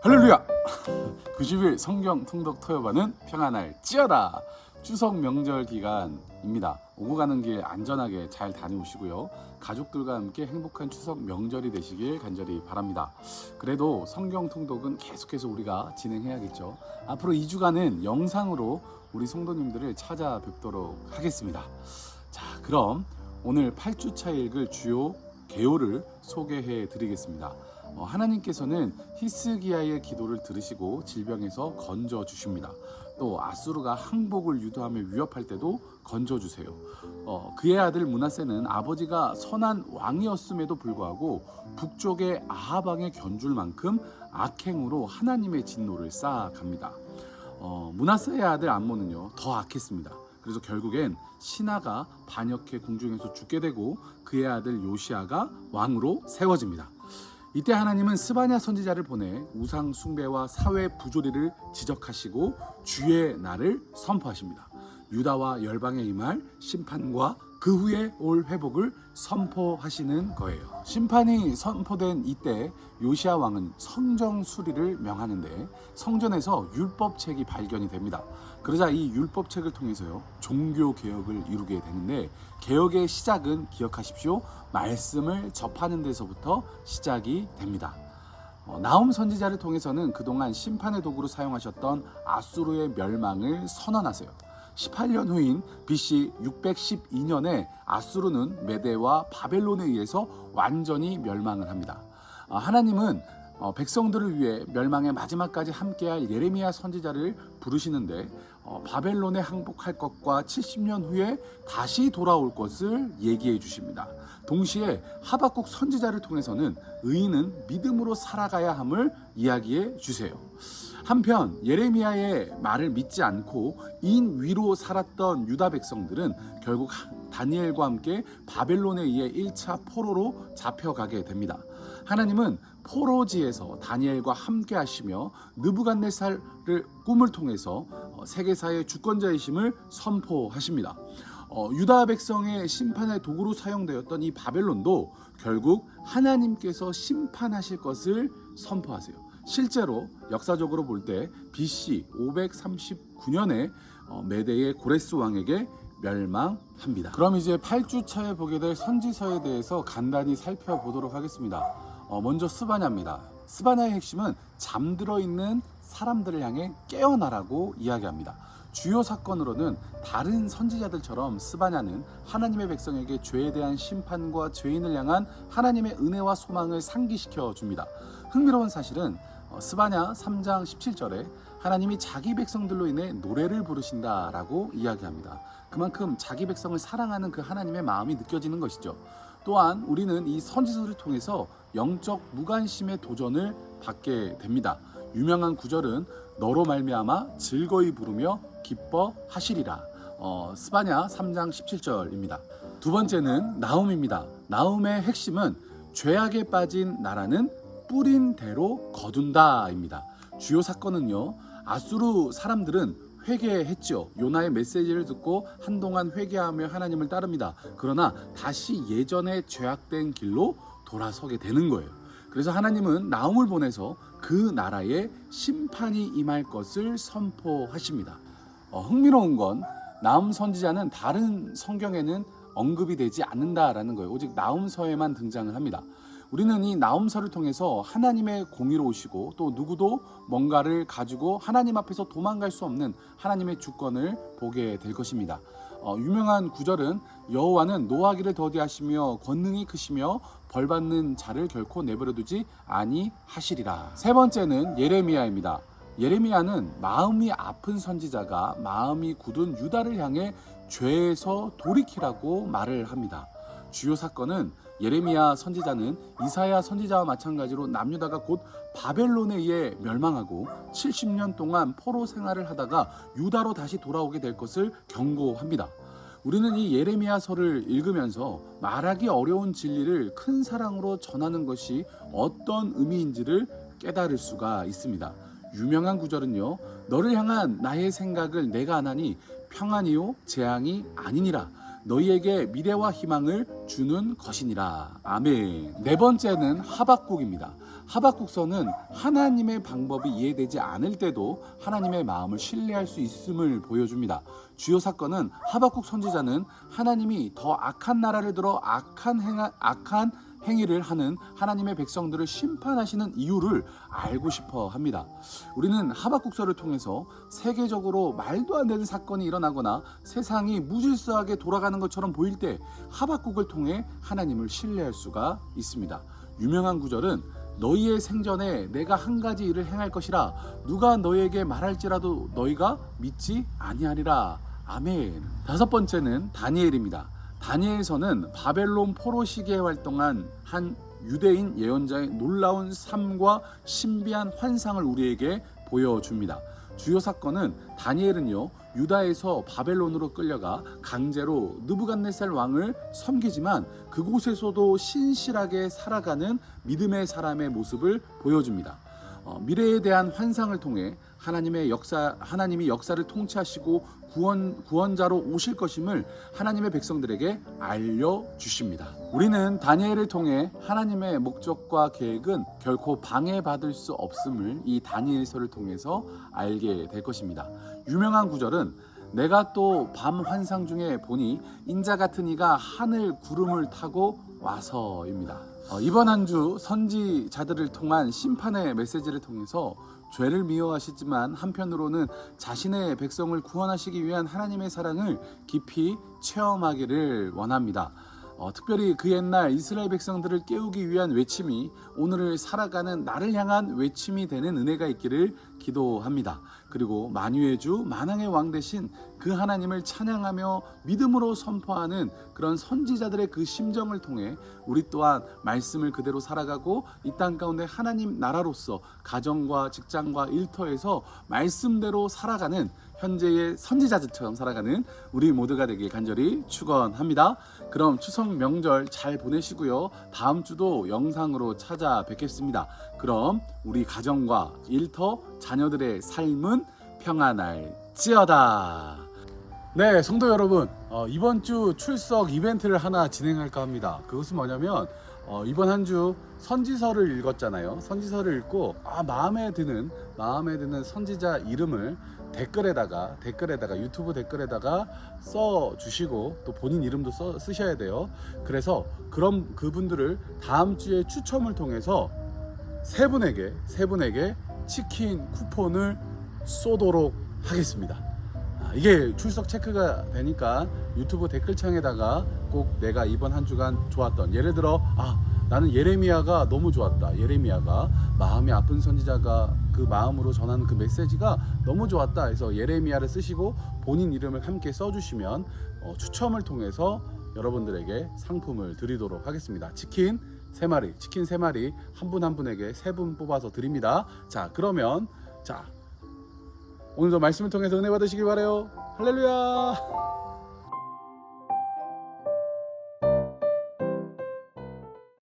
할렐루야! 90일 성경 통독 토요반은 평안할지어다. 추석 명절 기간입니다. 오고 가는 길 안전하게 잘 다녀오시고요. 가족들과 함께 행복한 추석 명절이 되시길 간절히 바랍니다. 그래도 성경 통독은 계속해서 우리가 진행해야겠죠. 앞으로 2주간은 영상으로 우리 성도님들을 찾아뵙도록 하겠습니다. 자, 그럼 오늘 8주차 읽을 주요 개요를 소개해 드리겠습니다. 하나님께서는 히스기야의 기도를 들으시고 질병에서 건져 주십니다. 또 아수르가 항복을 유도하며 위협할 때도 건져 주세요. 그의 아들 므낫세는 아버지가 선한 왕이었음에도 불구하고 북쪽의 아합 왕의 견줄 만큼 악행으로 하나님의 진노를 쌓아갑니다. 므낫세의 아들 암몬은요 더 악했습니다. 그래서 결국엔 신하가 반역해 궁중에서 죽게 되고 그의 아들 요시아가 왕으로 세워집니다. 이때 하나님은 스바냐 선지자를 보내 우상 숭배와 사회 부조리를 지적하시고 주의 날을 선포하십니다. 유다와 열방에 임할 심판과 그 후에 올 회복을 선포하시는 거예요. 심판이 선포된 이때 요시아 왕은 성정 수리를 명하는데 성전에서 율법책이 발견이 됩니다. 그러자 이 율법책을 통해서요 종교 개혁을 이루게 되는데 개혁의 시작은 기억하십시오. 말씀을 접하는 데서부터 시작이 됩니다. 나훔 선지자를 통해서는 그동안 심판의 도구로 사용하셨던 아수르의 멸망을 선언하세요. 18년 후인 BC 612년에 아수르는 메대와 바벨론에 의해서 완전히 멸망을 합니다. 하나님은 백성들을 위해 멸망의 마지막까지 함께할 예레미야 선지자를 부르시는데 바벨론에 항복할 것과 70년 후에 다시 돌아올 것을 얘기해 주십니다. 동시에 하박국 선지자를 통해서는 의인은 믿음으로 살아가야 함을 이야기해 주세요. 한편 예레미야의 말을 믿지 않고 인 위로 살았던 유다 백성들은 결국 다니엘과 함께 바벨론에 의해 1차 포로로 잡혀가게 됩니다. 하나님은 포로지에서 다니엘과 함께 하시며 느부갓네살을 꿈을 통해서 세계사의 주권자이심을 선포하십니다. 유다 백성의 심판의 도구로 사용되었던 이 바벨론도 결국 하나님께서 심판하실 것을 선포하세요. 실제로 역사적으로 볼 때 BC 539년에 메대의 고레스 왕에게 멸망합니다. 그럼 이제 8주차에 보게 될 선지서에 대해서 간단히 살펴보도록 하겠습니다. 먼저 스바냐입니다. 스바냐의 핵심은 잠들어 있는 사람들을 향해 깨어나라고 이야기합니다. 주요 사건으로는 다른 선지자들처럼 스바냐는 하나님의 백성에게 죄에 대한 심판과 죄인을 향한 하나님의 은혜와 소망을 상기시켜 줍니다. 흥미로운 사실은 스바냐 3장 17절에 하나님이 자기 백성들로 인해 노래를 부르신다라고 이야기합니다. 그만큼 자기 백성을 사랑하는 그 하나님의 마음이 느껴지는 것이죠. 또한 우리는 이 선지서를 통해서 영적 무관심의 도전을 받게 됩니다. 유명한 구절은 너로 말미암아 즐거이 부르며 기뻐하시리라. 스바냐 3장 17절입니다. 두 번째는 나훔입니다. 나훔의 핵심은 죄악에 빠진 나라는 뿌린 대로 거둔다입니다. 주요 사건은요 아수르 사람들은 회개했죠. 요나의 메시지를 듣고 한동안 회개하며 하나님을 따릅니다. 그러나 다시 예전의 죄악된 길로 돌아서게 되는 거예요. 그래서 하나님은 나훔을 보내서 그 나라에 심판이 임할 것을 선포하십니다. 흥미로운 건 나훔 선지자는 다른 성경에는 언급이 되지 않는다라는 거예요. 오직 나훔서에만 등장을 합니다. 우리는 이 나훔서를 통해서 하나님의 공의로우시고 또 누구도 뭔가를 가지고 하나님 앞에서 도망갈 수 없는 하나님의 주권을 보게 될 것입니다. 유명한 구절은 여호와는 노하기를 더디하시며 권능이 크시며 벌받는 자를 결코 내버려두지 아니하시리라. 세 번째는 예레미야입니다. 예레미야는 마음이 아픈 선지자가 마음이 굳은 유다를 향해 죄에서 돌이키라고 말을 합니다. 주요 사건은 예레미야 선지자는 이사야 선지자와 마찬가지로 남유다가 곧 바벨론에 의해 멸망하고 70년 동안 포로 생활을 하다가 유다로 다시 돌아오게 될 것을 경고합니다. 우리는 이 예레미야서를 읽으면서 말하기 어려운 진리를 큰 사랑으로 전하는 것이 어떤 의미인지를 깨달을 수가 있습니다. 유명한 구절은요 너를 향한 나의 생각을 내가 아나니 평안이요 재앙이 아니니라. 너희에게 미래와 희망을 주는 것이니라. 아멘. 네 번째는 하박국입니다. 하박국서는 하나님의 방법이 이해되지 않을 때도 하나님의 마음을 신뢰할 수 있음을 보여줍니다. 주요 사건은 하박국 선지자는 하나님이 더 악한 나라를 들어 악한 행위를 하는 하나님의 백성들을 심판하시는 이유를 알고 싶어 합니다. 우리는 하박국서를 통해서 세계적으로 말도 안 되는 사건이 일어나거나 세상이 무질서하게 돌아가는 것처럼 보일 때 하박국을 통해 하나님을 신뢰할 수가 있습니다. 유명한 구절은 너희의 생전에 내가 한 가지 일을 행할 것이라 누가 너희에게 말할지라도 너희가 믿지 아니하리라. 아멘. 다섯 번째는 다니엘입니다. 다니엘서는 바벨론 포로 시기에 활동한 한 유대인 예언자의 놀라운 삶과 신비한 환상을 우리에게 보여줍니다. 주요 사건은 다니엘은요, 유다에서 바벨론으로 끌려가 강제로 느부갓네살 왕을 섬기지만 그곳에서도 신실하게 살아가는 믿음의 사람의 모습을 보여줍니다. 미래에 대한 환상을 통해 하나님이 역사를 통치하시고 구원자로 오실 것임을 하나님의 백성들에게 알려주십니다. 우리는 다니엘을 통해 하나님의 목적과 계획은 결코 방해받을 수 없음을 이 다니엘서를 통해서 알게 될 것입니다. 유명한 구절은 내가 또 밤 환상 중에 보니 인자 같은 이가 하늘 구름을 타고 와서입니다. 이번 한 주 선지자들을 통한 심판의 메시지를 통해서 죄를 미워하시지만 한편으로는 자신의 백성을 구원하시기 위한 하나님의 사랑을 깊이 체험하기를 원합니다. 특별히 그 옛날 이스라엘 백성들을 깨우기 위한 외침이 오늘을 살아가는 나를 향한 외침이 되는 은혜가 있기를 기도합니다. 그리고 만유의 주 만왕의 왕 되신 그 하나님을 찬양하며 믿음으로 선포하는 그런 선지자들의 그 심정을 통해 우리 또한 말씀을 그대로 살아가고 이 땅 가운데 하나님 나라로서 가정과 직장과 일터에서 말씀대로 살아가는 현재의 선지자들처럼 살아가는 우리 모두가 되길 간절히 축원합니다. 그럼 추석 명절 잘 보내시고요. 다음 주도 영상으로 찾아뵙겠습니다. 그럼 우리 가정과 일터, 자녀들의 삶은 평안할지어다. 네, 성도 여러분, 이번 주 출석 이벤트를 하나 진행할까 합니다. 그것은 뭐냐면 이번 한 주 선지서를 읽었잖아요. 선지서를 읽고 마음에 드는 선지자 이름을 댓글에다가 유튜브 댓글에다가 써 주시고 또 본인 이름도 쓰셔야 돼요. 그래서 그럼 그분들을 다음 주에 추첨을 통해서 세 분에게 치킨 쿠폰을 쏘도록 하겠습니다. 이게 출석 체크가 되니까 유튜브 댓글창에다가 꼭 내가 이번 한 주간 좋았던, 예를 들어 나는 예레미야가 너무 좋았다, 예레미야가 마음이 아픈 선지자가 그 마음으로 전하는 그 메시지가 너무 좋았다 해서 예레미야를 쓰시고 본인 이름을 함께 써주시면 추첨을 통해서 여러분들에게 상품을 드리도록 하겠습니다. 치킨 3마리 한 분 한 분에게 3분 뽑아서 드립니다. 자, 그러면 오늘도 말씀을 통해서 은혜 받으시길 바라요. 할렐루야.